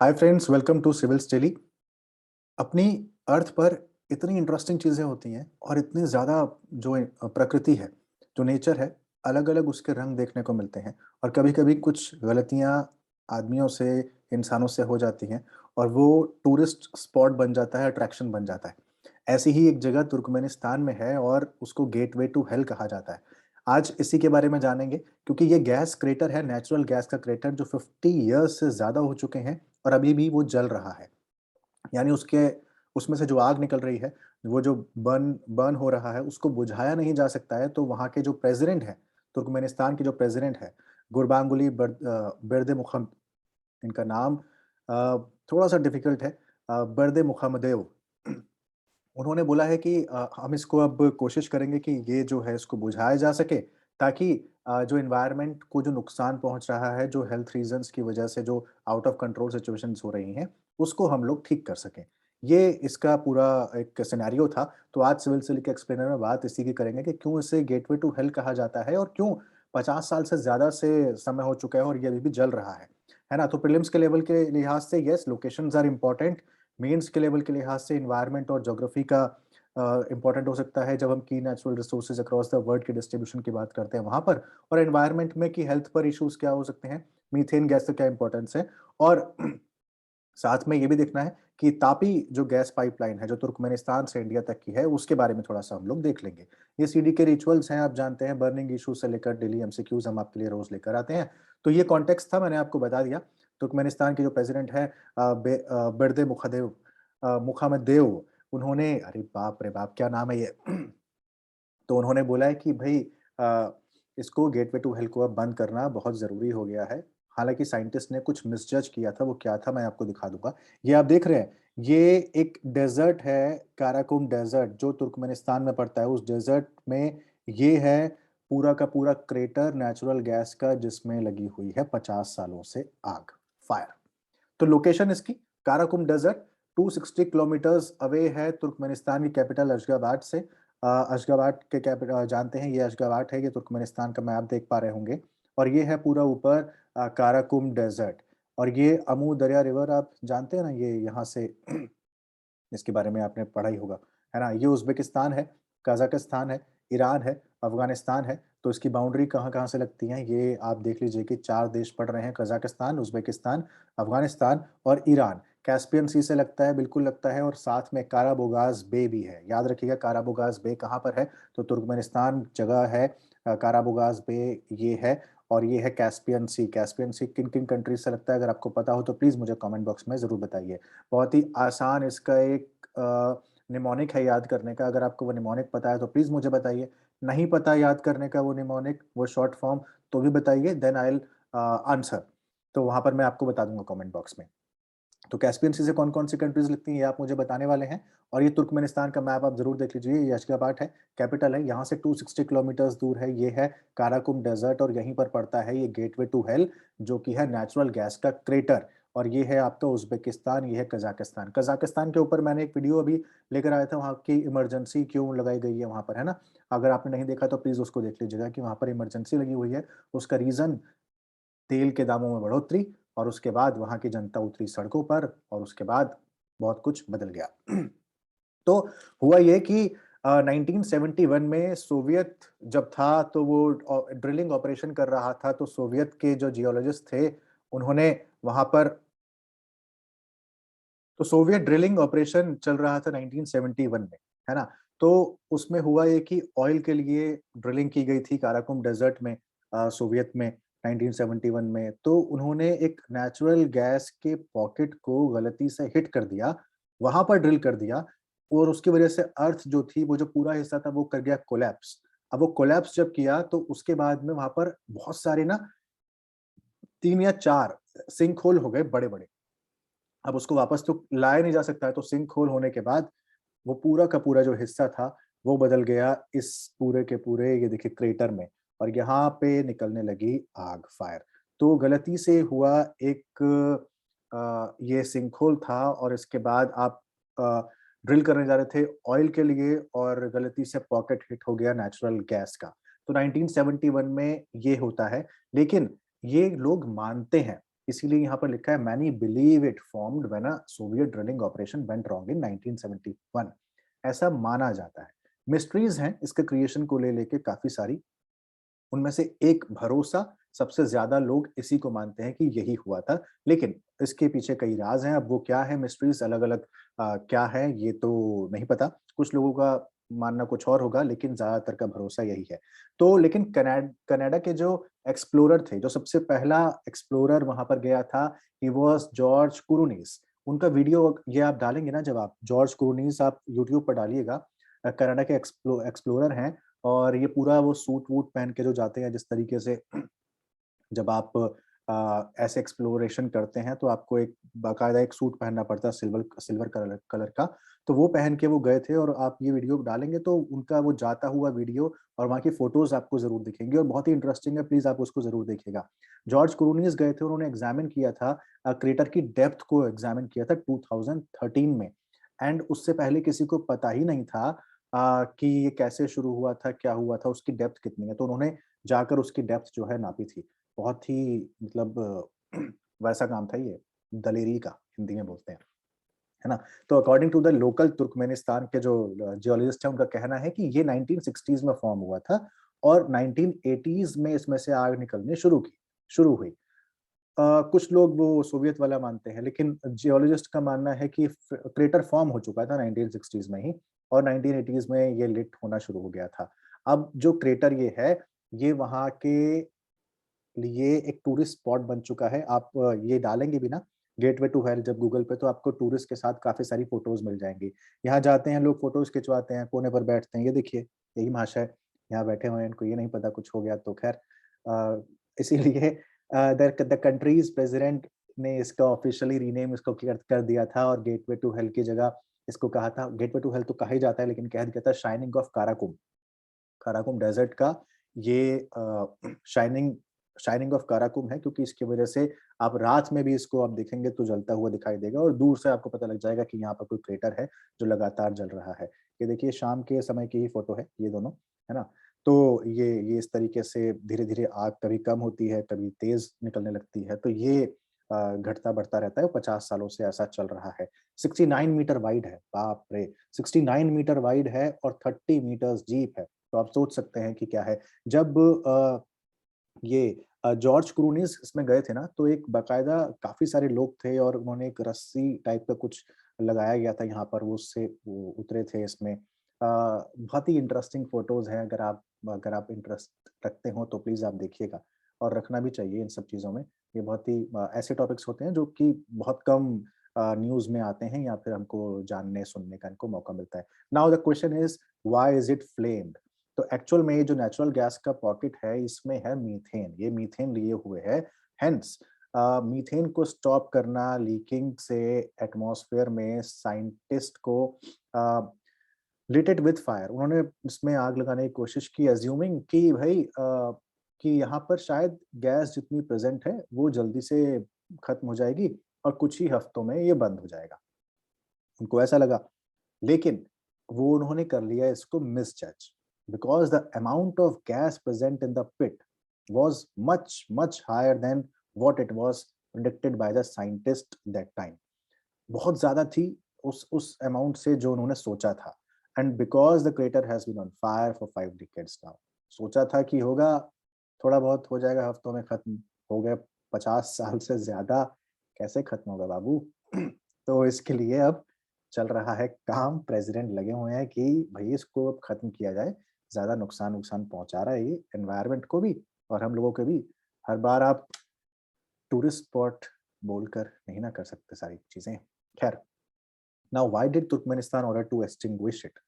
Hi friends, welcome to Civils Daily. अपनी अर्थ पर इतनी इंटरेस्टिंग चीज़ें होती हैं और इतनी ज़्यादा जो प्रकृति है, जो नेचर है, अलग-अलग उसके रंग देखने को मिलते हैं और कभी-कभी कुछ गलतियाँ आदमियों से, इंसानों से हो जाती हैं और वो टूरिस्ट स्पॉट बन जाता है, अट्रैक्शन बन जाता है। ऐसी ही एक जगह तुर्कमेनिस्तान में है और उसको गेटवे टू हेल कहा जाता है। आज इसी के बारे में जानेंगे क्योंकि ये गैस क्रेटर है, नेचुरल गैस का क्रेटर जो 50 इयर्स से ज़्यादा हो चुके हैं और अभी भी वो जल रहा है। यानी उसके उसमें से जो आग निकल रही है, वो जो बर्न बर्न हो रहा है, उसको बुझाया नहीं जा सकता है, तो वहाँ के जो प्रेज़िडेंट हैं, तुर्कमेनिस्तान के जो प्रेज़िडेंट हैं, गुरबांगुली बेर्दिमुखम इनका नाम थोड़ा-सा डिफ़िकल्ट है बर्दिमुखमदेव। उन्होंने बोला है कि हम इसको अब कोशिश करेंगे कि ये जो है इसको बुझाया जा सके ताकि जो एनवायरनमेंट को जो नुकसान पहुँच रहा है, जो हेल्थ रीज़न्स की वजह से जो आउट ऑफ कंट्रोल सिचुएशंस हो रही हैं, उसको हम लोग ठीक कर सकें। ये इसका पूरा एक सिनेरियो था, तो आज सिविल से लेके एक्सप्लेनर में बात इसी की करेंगे कि क्यों इसे गेटवे टू हेल कहा जाता है और क्यों 50 साल से ज़्यादा से समय हो चुका है और ये अभी भी जल रहा है ना? तो प्रीलिम्स के लेवल के लिहाज से yes, locations are important. Mains के लेवल के लिहाज से एनवायरनमेंट और ज्योग्राफी का इम्पोर्टेंट हो सकता है जब हम की natural resources across the world के डिस्ट्रीब्यूशन की बात करते हैं वहाँ पर और एनवायरनमेंट में कि हेल्थ पर इश्यूज़ क्या हो सकते हैं, मीथेन गैस का क्या इम्पोर्टेंस है और साथ में ये भी देखना है कि तापी जो गैस पाइपलाइन है, जो तुर्कमेनिस्तान से इंडिया तक की है, उसके बारे में थोड़ा-सा हम लोग देख लेंगे। ये सीडी के रिचुअल्स हैं, आप जानते हैं, बर्निंग इश्यूज़ से लेकर डेली एमसीक्यूज़ हम आपके लिए रोज़ लेकर आते हैं। तो ये कॉन्टेक्स्ट था, मैंने आपको बता दिया। तुर्कमेनिस्तान के जो प्रेज़िडेंट हैं बर्दे मुखमदेव, उन्होंने अरे बाप रे बाप! क्या नाम है ये? तो उन्होंने बोला है कि भई इसको गेटवे टू हेल को अब बंद करना बहुत ज़रूरी हो गया है। हालाँकि साइंटिस्ट ने कुछ मिसजज किया था, वो क्या था मैं आपको दिखा दूँगा। ये आप देख रहे हैं, ये एक डेज़र्ट है, काराकुम डेज़र्ट जो तुर्कमेनिस्तान में पड़ता है। उस डेज़र्ट में ये है पूरा का पूरा क्रेटर नेचुरल गैस का जिसमें लगी हुई है 50 सालों से आग, फायर। तो लोकेशन इसकी काराकुम डेज़र्ट 260 किलोमीटर्स अवे है तुर्कमेनिस्तान की कैपिटल अश्गाबाद से। अश्गाबाद के जानते हैं ये अश्गाबाद है, ये तुर्कमेनिस्तान का मैप देख पा रहे होंगे और ये है पूरा ऊपर काराकुम डेज़र्ट और ये अमू दरिया रिवर आप जानते हैं ना, ये यहाँ से इसके बारे में आपने पढ़ा ही होगा, है ना? ये उज़्बेकिस्तान है, कज़ाकिस्तान है, ईरान है, अफ़गानिस्तान है, तो इसकी बाउंड्री कहाँ-कहाँ से लगती हैं, ये आप देख लीजिए कि 4 देश पड़ रहे हैं, कज़ाकिस्तान, उज़्बेकिस्तान, अफ़गानिस्तान और ईरान। कैस्पियन सी से लगता है, बिल्कुल लगता है और साथ में काराबोगाज़ बे भी है। याद रखिएगा काराबोगाज़ बे कहाँ पर है, तो तुर्कमेनिस्तान जगह है काराबोगाज़ बे ये है और ये है कैस्पियन सी किन-किन कंट्रीज़ से लगता है, अगर आपको पता हो तो प्लीज़ मुझे कमेंट बॉक्स में ज़रूर बताइए। बहुत ही आसान इसका एक निमोनिक है याद करने का, अगर आपको वो निमोनिक पता है तो प्लीज़ मुझे बताइए। नहीं पता याद करने का वो निमोनिक, वो शॉर्ट फॉर्म तो भी बताइए देन आई विल आंसर। तो वहाँ पर मैं आपको बता दूँगा कमेंट बॉक्स में। तो कैस्पियन सी से कौन-कौन सी कंट्रीज़ लगती हैं, ये आप मुझे बताने वाले हैं और ये तुर्कमेनिस्तान का मैप आप ज़रूर देख लीजिए, ये अश्गाबाद है, कैपिटल है, यहाँ से 260 किलोमीटर्स दूर है, ये है काराकुम डेज़र्ट और यहीं पर पड़ता है ये गेटवे टू हेल, जो कि है नेचुरल गैस का क्रेटर और ये है आपका उज़्बेकिस्तान, ये है कज़ाकिस्तान। कज़ाकिस्तान के ऊपर मैंने एक वीडियो अभी लेकर आया था, वहाँ की इमरजेंसी क्यों लगाई गई है वहाँ पर, है ना? अगर आपने नहीं देखा तो प्लीज़ उसको देख लीजिएगा कि वहाँ पर इमरजेंसी लगी हुई है, उसका रीज़न तेल के दामों में बढ़ोतरी और उसके बाद वहाँ की जनता उतरी सड़कों पर और उसके बाद बहुत कुछ बदल गया। तो हुआ ये कि 1971 में सोवियत जब था तो वो ड्रिलिंग ऑपरेशन कर रहा था तो सोवियत के जो जियोलॉजिस्ट थे, उन्होंने वहाँ पर तो सोवियत ड्रिलिंग ऑपरेशन चल रहा था 1971 में, है ना? तो उसमें हुआ ये कि ऑयल के लिए ड्रिलिंग की गई थी काराकुम डेज़र्ट में सोवियत में 1971 में। तो उन्होंने एक नेचुरल गैस के पॉकेट को गलती से हिट कर दिया, वहाँ पर ड्रिल कर दिया और उसकी वजह से अर्थ जो थी, वो जो पूरा हिस्सा था वो कर गया कोलैप्स। अब वो कोलैप्स जब किया तो उसके बाद में वहाँ पर बहुत सारे ना 3 या 4 सिंक होल हो गए बड़े-बड़े। अब उसको वापस तो लाया नहीं जा सकता है, तो सिंक होल होने के बाद वो पूरा का पूरा जो हिस्सा था, वो बदल गया इस पूरे के पूरे ये देखिए क्रेटर में और यहाँ पे निकलने लगी आग, फायर। तो गलती से हुआ एक ये सिंक होल था और इसके बाद आप अ, ड्रिल करने जा रहे थे ऑयल के लिए और गलती से पॉकेट हिट हो गया नेचुरल गैस का। तो 1971 में ये होता है, लेकिन ये लोग मानते हैं इसीलिए यहाँ पर लिखा है many believe it formed when a Soviet drilling operation went wrong in 1971। ऐसा माना जाता है। मिस्ट्रीज हैं इसके क्रिएशन को ले लेके काफी सारी। उनमें से एक भरोसा, सबसे ज़्यादा लोग इसी को मानते हैं कि यही हुआ था। लेकिन इसके पीछे कई राज़ हैं, अब वो क्या है मिस्ट्रीज़ अलग-अलग क्या है ये तो नहीं पता। कुछ लोगों का मानना कुछ और होगा लेकिन ज़्यादातर का भरोसा यही है। तो लेकिन कनाडा के जो एक्सप्लोरर थे, जो सबसे पहला एक्सप्लोरर वहाँ पर गया था, ही वाज़ जॉर्ज कुरूनीस। उनका वीडियो ये आप डालेंगे ना जब आप जॉर्ज कुरूनीस आप यूट्यूब पर डालिएगा कनाडा के एक्सप्लोरर हैं और ये पूरा वो सूट-वूट पहन के जो जाते हैं जिस तरीके से जब आप ऐसे एक्सप्लोरेशन करते हैं तो आपको एक बाकायदा एक सूट पहनना पड़ता है सिल्वर सिल्वर कलर कलर का। तो वो पहन के वो गए थे और आप ये वीडियो डालेंगे तो उनका वो जाता हुआ वीडियो और वहाँ की फ़ोटोज़ आपको ज़रूर दिखेंगी और बहुत ही इंटरेस्टिंग है, प्लीज़ आप उसको ज़रूर देखिएगा। जॉर्ज क्लूनीज़ गए थे, उन्होंने एग्ज़ामिन किया था क्रेटर की डेप्थ को एग्ज़ामिन किया था 2013 में एंड उससे पहले किसी को पता ही नहीं था कि ये कैसे शुरू हुआ था, क्या हुआ था, उसकी डेप्थ कितनी है। तो उन्होंने जाकर उसकी डेप्थ जो है नापी थी। बहुत ही मतलब वैसा काम था ये, दलेरी का हिंदी में बोलते हैं, है ना? तो according to the local Turkmenistan के जो जियोलॉजिस्ट हैं, उनका कहना है कि ये 1960s में फॉर्म हुआ था और 1980s में इसमें से आग निकलनी शुरू हुई। कुछ लोग वो सोवियत वाला मानते हैं, लेकिन जियोलॉजिस्ट का मानना है कि क्रेटर फॉर्म हो चुका था 1960s में ही और 1980s में ये लिट होना शुरू हो गया था। अब जो क्रेटर ये है, ये वहाँ के लिए एक टूरिस्ट स्पॉट बन चुका है। आप ये डालेंगे भी ना गेटवे टू हेल जब गूगल पे तो आपको टूरिस्ट के साथ काफ़ी सारी फ़ोटोज़ मिल जाएँगी। यहाँ जाते हैं लोग फ़ोटोज़ खिंचवाते हैं, कोने पर बैठते हैं, ये देखिए यही महाशय यहाँ बैठे हुए हैं, इनको ये नहीं पता कुछ हो गया तो ख़ैर इसीलिए द कंट्रीज़ प्रेज़िडेंट ने इसका ऑफ़िशियली रीनेम इसको कर दिया था और गेटवे टू हेल की जगह इसको कहा था गेटवे टू हेल तो कहा ही जाता है लेकिन कह दिया था shining of Karakum. Karakum desert का ये शाइनिंग शाइनिंग ऑफ काराकुम है क्योंकि इसकी वजह से आप रात में भी इसको आप देखेंगे तो जलता हुआ दिखाई देगा और दूर से आपको पता लग जाएगा कि यहाँ पर कोई क्रेटर है जो लगातार जल रहा है। ये देखिए शाम के समय की ही फ़ोटो है ये दोनों, है ना? तो ये इस तरीके से धीरे-धीरे आग कभी कम होती है, कभी तेज़ निकलने लगती है, तो ये घटता-बढ़ता रहता है, 50 सालों से ऐसा चल रहा है। 69 मीटर वाइड है, बाप रे! 69 मीटर वाइड है और 30 मीटर्स डीप है। तो आप सोच सकते हैं कि क्या है। जब ये जॉर्ज क्लूनीज़ इसमें गए थे ना, तो एक बाकायदा काफ़ी सारे लोग थे और उन्होंने एक रस्सी टाइप का कुछ लगाया गया था यहाँ पर, वो उससे वो उतरे थे इसमें। बहुत ही इंटरेस्टिंग फ़ोटोज़ हैं, अगर आप इंटरेस्ट रखते हो तो प्लीज़ आप देखिएगा और रखना भी चाहिए इन सब चीज़ों में। ये बहुत ही ऐसे टॉपिक्स होते हैं जो कि बहुत कम न्यूज़ में आते हैं या फिर हमको जानने-सुनने का इनको मौका मिलता है। Now the question is why is it flamed? तो एक्चुअल में ये जो नेचुरल गैस का पॉकेट है, इसमें है मीथेन, ये मीथेन लिए हुए है। हेंस मीथेन को स्टॉप करना लीकिंग से एटमॉस्फेयर में साइंटिस्ट को अ, लिट इट विथ फायर उन्होंने इसमें आग लगाने की कोशिश की अज़्यूमिंग कि भई कि यहाँ पर शायद गैस जितनी प्रेज़ेंट है, वो जल्दी से खत्म हो जाएगी और कुछ ही हफ्तों में ये बंद हो जाएगा। उनको ऐसा लगा। लेकिन वो उन्होंने कर लिया इसको misjudge because the amount of gas present in the pit was much higher than what it was predicted by the scientist that time. बहुत ज़्यादा थी उस अमाउंट से जो उन्होंने सोचा था and because the crater has been on fire for 5 decades now. सोचा था कि होगा, थोड़ा बहुत हो जाएगा हफ्तों में खत्म, हो गए 50 साल से ज़्यादा, कैसे खत्म होगा बाबू? तो इसके लिए अब चल रहा है काम, प्रेज़िडेंट लगे हुए हैं कि भई इसको अब खत्म किया जाए, ज़्यादा नुकसान-वुकसान पहुँचा रहा है ये एनवायरनमेंट को भी और हम लोगों को भी। हर बार आप टूरिस्ट स्पॉट बोलकर नहीं ना कर सकते सारी चीज़ें। ख़ैर Now, why did Turkmenistan order to extinguish it?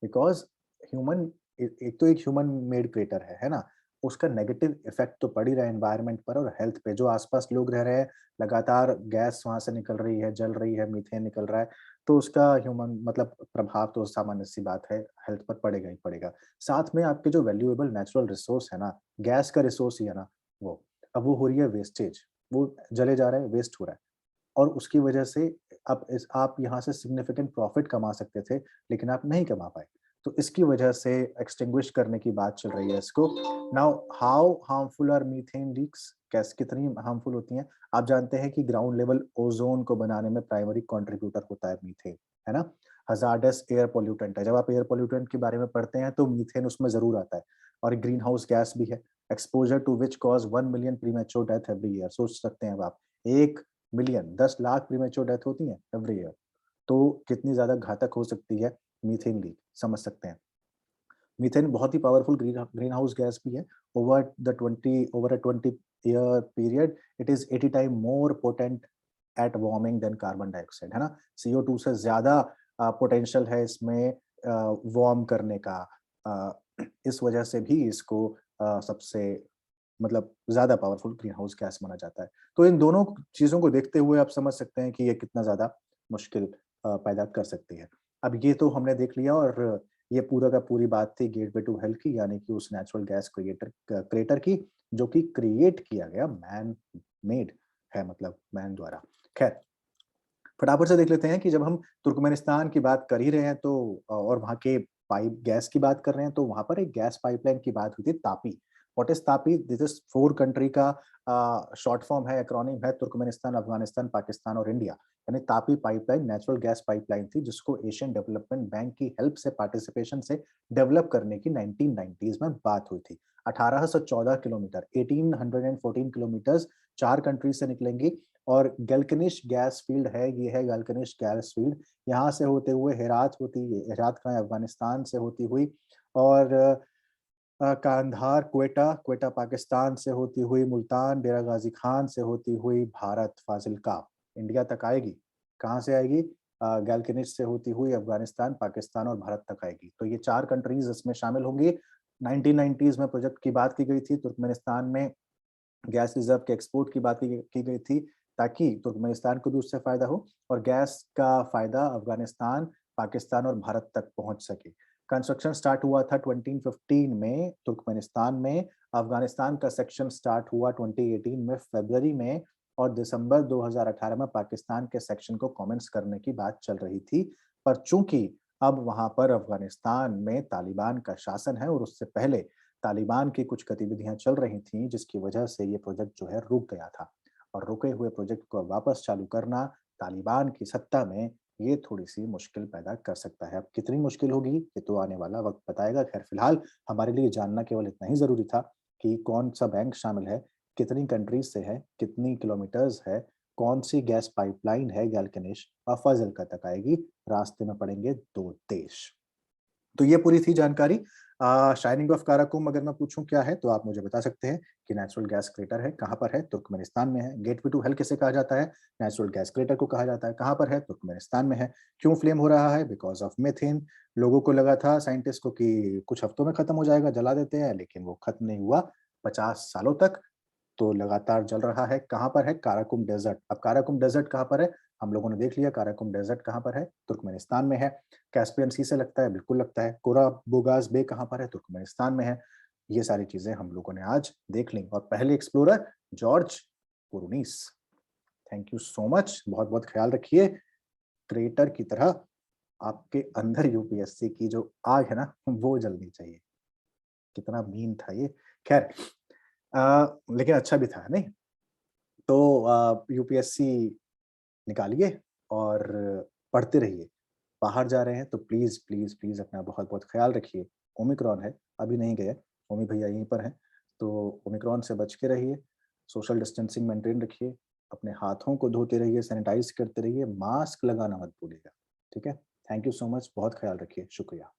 Because human एक तो एक ह्यूमन मेड क्रेटर है ना? उसका नेगेटिव इफ़ेक्ट तो पड़ ही रहा है एनवायरनमेंट पर और हेल्थ पे। जो आस-पास लोग रह रहे हैं, लगातार गैस वहाँ से निकल रही है, जल रही है, मीथेन निकल रहा है, तो उसका ह्यूमन मतलब प्रभाव तो सामान्य-सी बात है, हेल्थ पर पड़ेगा ही पड़ेगा। साथ में आपके जो वैल्यूएबल नेचुरल रिसोर्स है ना, गैस का रिसोर्स ही है ना वो, अब वो हो रही है वेस्टेज, वो जले जा रहा है, वेस्ट हो रहा है। और उसकी वजह से आप यहाँ से सिग्निफिकेंट प्रॉफिट कमा सकते थे, लेकिन आप नहीं कमा पाए। तो इसकी वजह से एक्सटिंग्विश करने की बात चल रही है इसको। Now how harmful are methane leaks, कैसे कितनी हार्मफुल होती हैं? आप जानते हैं कि ग्राउंड लेवल ओजोन को बनाने में प्राइमरी कंट्रीब्यूटर होता है मीथेन, है ना? हजार्डस एयर पोल्यूटेंट है। जब आप एयर पोल्यूटेंट के बारे में पढ़ते हैं तो मीथेन उसमें जरूर आता है, और ग्रीन हाउस गैस भी है, exposure to which cause 1 million premature death every year. सोच सकते हैं अब आप, 1 मिलियन 10 लाख प्रीमेच्योर डेथ होती है एवरी ईयर, तो कितनी ज्यादा घातक हो सकती है मीथेन लीक, समझ सकते हैं। मीथेन बहुत ही पावरफुल ग्रीन हाउस गैस भी है। Over a 20 year period it is 80 time more potent at warming than carbon dioxide, है ना? CO2 से ज्यादा पोटेंशियल है इसमें वार्म करने का। इस वजह से भी इसको सबसे मतलब ज्यादा पावरफुल ग्रीन हाउस गैस माना जाता है। तो इन दोनों चीजों को देखते हुए आप समझ सकते हैं कि ये कितना ज्यादा मुश्किल पैदा कर सकती है। अब ये तो हमने देख लिया, और ये पूरा का पूरी बात थी गेटवे टू हेल की, यानी कि उस नेचुरल गैस क्रिएटर की, जो कि क्रिएट किया गया, मैन मेड है, मतलब मैन द्वारा। खैर, फटाफट से देख लेते हैं कि जब हम तुर्कमेनिस्तान की बात कर ही रहे हैं तो और वहाँ के पाइप गैस की बात कर रहे हैं, तो वहाँ पर एक गैस पाइपलाइन की बात हुई थी, Tapi. What is Tapi? This is 4 country का शॉर्ट फॉर्म है, एक्रोनिम है, तुर्कमेनिस्तान, अफगानिस्तान, पाकिस्तान और इंडिया। यानी Tapi pipeline natural gas pipeline थी, जिसको एशियन डेवलपमेंट बैंक की हेल्प से, पार्टिसिपेशन से डेवलप करने की 1990s में बात हुई थी। 1814 किलोमीटर, 1814 किलोमीटर 4 कंट्री से निकलेंगी, और गलकनिश गैस फील्ड है, ये है गलकनिश गैस फील्ड। यहाँ से होते हुए हेरात होती है, हेरात कहाँ है? अफगानिस्तान से होती हुई, और कांधार, क्वेटा, क्वेटा पाकिस्तान से होती हुई, मुल्तान, डेरा गाजी खान से होती हुई, भारत, फाजिल्का, इंडिया तक आएगी। कहाँ से आएगी? गैल्कनिश से होती हुई अफगानिस्तान, पाकिस्तान और भारत तक आएगी। तो ये 4 कंट्रीज इसमें शामिल होंगी। 1990s में प्रोजेक्ट की बात की गई थी, तुर्कमेनिस्तान में गैस रिजर्व के एक्सपोर्ट की बात की गई थी, ताकि तुर्कमेनिस्तान को भी उससे फायदा हो, और गैस का फायदा अफगानिस्तान, पाकिस्तान और भारत तक पहुंच सके। कंस्ट्रक्शन स्टार्ट हुआ था 2015 में तुर्कमेनिस्तान में, अफगानिस्तान का सेक्शन स्टार्ट हुआ 2018 में फरवरी में, और दिसंबर 2018 में पाकिस्तान के सेक्शन को कमेंट्स करने की बात चल रही थी। पर चूंकि अब वहां पर अफगानिस्तान में तालिबान का शासन है, और उससे पहले तालिबान की कुछ गतिविधियां चल रही थीं, जिसकी वजह से ये प्रोजेक्ट जो है रुक गया था, और रुके हुए प्रोजेक्ट को वापस चालू करना तालिबान की सत्ता में ये थोड़ी-सी मुश्किल पैदा कर सकता है। अब कितनी मुश्किल होगी, ये तो आने वाला वक़्त बताएगा। ख़ैर फिलहाल हमारे लिए जानना केवल इतना ही ज़रूरी था कि कौन-सा बैंक शामिल है, कितनी कंट्रीज़ से है, कितनी किलोमीटर्स है, कौन-सी गैस पाइपलाइन है गैल्कनिश और फाजिल्का तक आएगी, रास्ते में पड़ेंगे 2 देश। तो ये पूरी थी जानकारी। शाइनिंग ऑफ काराकुम अगर मैं पूछूँ क्या है, तो आप मुझे बता सकते हैं कि नेचुरल गैस क्रेटर है, कहाँ पर है? तुर्कमेनिस्तान में है। गेटवे टू हेल किसे कहा जाता है? नेचुरल गैस क्रेटर को कहा जाता है। कहाँ पर है? तुर्कमेनिस्तान में है। क्यों फ्लेम हो रहा है? Because of methane. लोगों को लगा था, साइंटिस्ट को, कि कुछ हफ्तों में खत्म हो जाएगा, जला देते हैं, लेकिन वो खत्म नहीं हुआ, 50 सालों तक तो लगातार जल रहा है। कहाँ पर है? Karakum desert. अब काराकुम डेज़र्ट कहाँ पर है? हम लोगों ने देख लिया, काराकुम डेज़र्ट कहाँ पर है? तुर्कमेनिस्तान में है। कैस्पियन सी से लगता है? बिल्कुल लगता है। कोरा बोगास बे कहाँ पर है? तुर्कमेनिस्तान में है। ये सारी चीज़ें हम लोगों ने आज देख ली, और पहले explorer George Kourounis. Thank you so much. बहुत-बहुत ख़्याल रखिए। क्रिएटर की तरह आपके अंदर यूपीएससी की जो आग है ना, वो जलनी चाहिए। कितना मीन था ये। ख़ैर, लेकिन अच्छा भी था, नहीं? तो यूपीएससी निकालिए और पढ़ते रहिए। बाहर जा रहे हैं तो प्लीज़, प्लीज़, प्लीज़ अपना बहुत-बहुत ख़्याल रखिए। ओमिक्रॉन है, अभी नहीं गए, ओमी भैया यहीं पर हैं, तो ओमिक्रॉन से बच के रहिए, सोशल डिस्टेंसिंग मेंटेन रखिए, अपने हाथों को धोते रहिए, सैनिटाइज़ करते रहिए, मास्क लगाना मत भूलिएगा, ठीक है? थैंक यू सो मच, बहुत ख़्याल रखिए, शुक्रिया।